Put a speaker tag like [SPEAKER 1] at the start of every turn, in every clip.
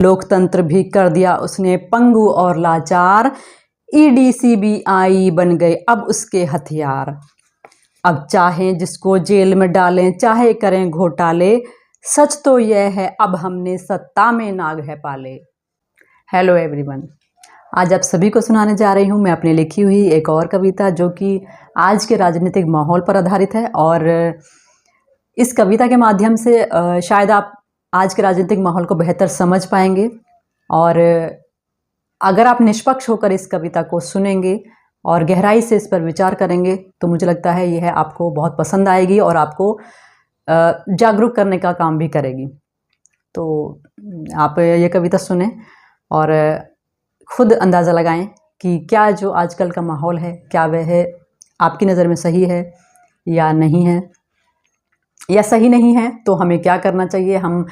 [SPEAKER 1] लोकतंत्र भी कर दिया उसने पंगु और लाचार, ईडी सीबीआई बन गए अब उसके हथियार। अब चाहें जिसको जेल में डालें, चाहे करें घोटाले, सच तो यह है अब हमने सत्ता में नाग है पाले। हेलो एवरीवन, आज आप सभी को सुनाने जा रही हूँ मैं अपनी लिखी हुई एक और कविता जो कि आज के राजनीतिक माहौल पर आधारित है। और इस कविता के माध्यम से शायद आप आज के राजनीतिक माहौल को बेहतर समझ पाएंगे। और अगर आप निष्पक्ष होकर इस कविता को सुनेंगे और गहराई से इस पर विचार करेंगे तो मुझे लगता है यह आपको बहुत पसंद आएगी और आपको जागरूक करने का काम भी करेगी। तो आप ये कविता सुने और खुद अंदाज़ा लगाएं कि क्या जो आजकल का माहौल है क्या वह आपकी नज़र में सही है या नहीं है, या सही नहीं है तो हमें क्या करना चाहिए, हम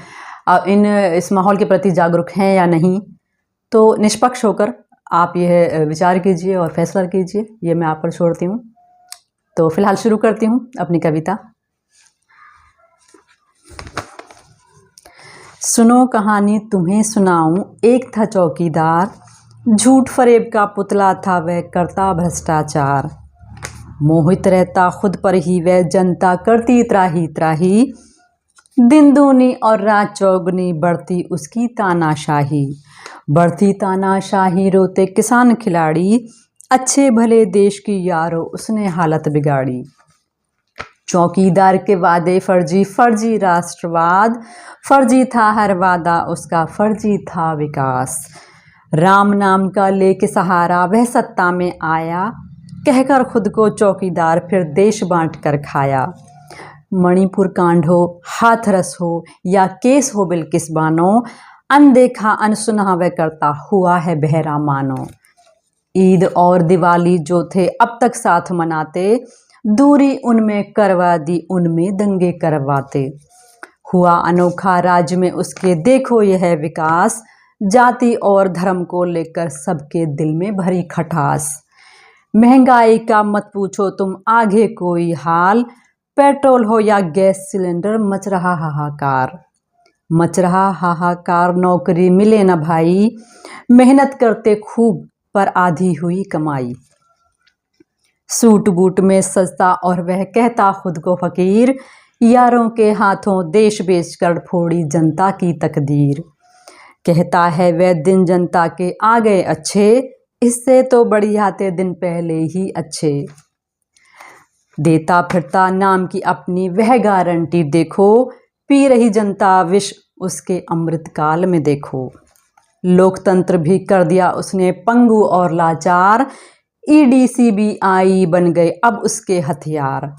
[SPEAKER 1] इस माहौल के प्रति जागरूक हैं या नहीं। तो निष्पक्ष होकर आप यह विचार कीजिए और फैसला कीजिए, ये मैं आप पर छोड़ती हूँ। तो फिलहाल शुरू करती हूँ अपनी कविता। सुनो कहानी तुम्हें सुनाऊं, एक था चौकीदार, झूठ फरेब का पुतला था वह, करता भ्रष्टाचार। मोहित रहता खुद पर ही वह, जनता करती त्राही त्राही, दिन दूनी और रात चौगुनी बढ़ती उसकी तानाशाही। बढ़ती तानाशाही रोते किसान खिलाड़ी, अच्छे भले देश की यारो उसने हालत बिगाड़ी। चौकीदार के वादे फर्जी, फर्जी राष्ट्रवाद, फर्जी था हर वादा उसका, फर्जी था विकास। राम नाम का लेके सहारा वह सत्ता में आया, कहकर खुद को चौकीदार फिर देश बांट कर खाया। मणिपुर कांड हो, हाथरस हो या केस हो बिल्किस बानो, अनदेखा अनसुना वह करता हुआ है बहरा मानो। ईद और दिवाली जो थे अब तक साथ मनाते, दूरी उनमें करवा दी उनमें दंगे करवाते। हुआ अनोखा राज्य में उसके देखो यह विकास, जाति और धर्म को लेकर सबके दिल में भरी खटास। महंगाई का मत पूछो तुम आगे कोई हाल, पेट्रोल हो या गैस सिलेंडर मच रहा हाहाकार। मच रहा हाहाकार, नौकरी मिले न भाई, मेहनत करते खूब पर आधी हुई कमाई। सूट बूट में सस्ता और वह कहता खुद को फकीर, यारों के हाथों देश बेचकर फोड़ी जनता की तकदीर। कहता है वह दिन जनता के आ गए अच्छे, इससे तो बढ़िया थे दिन पहले ही अच्छे। देता फिरता नाम की अपनी वह गारंटी देखो, पी रही जनता विष उसके अमृतकाल में देखो। लोकतंत्र भी कर दिया उसने पंगु और लाचार, ईडी सीबीआई बन गए अब उसके हथियार।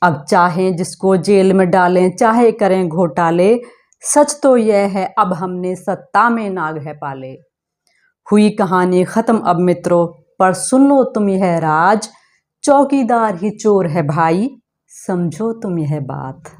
[SPEAKER 1] अब चाहें जिसको जेल में डालें, चाहे करें घोटाले, सच तो यह है अब हमने सत्ता में नाग है पाले। हुई कहानी ख़त्म अब मित्रों, पर सुन लो तुम यह राज, चौकीदार ही चोर है भाई, समझो तुम यह बात।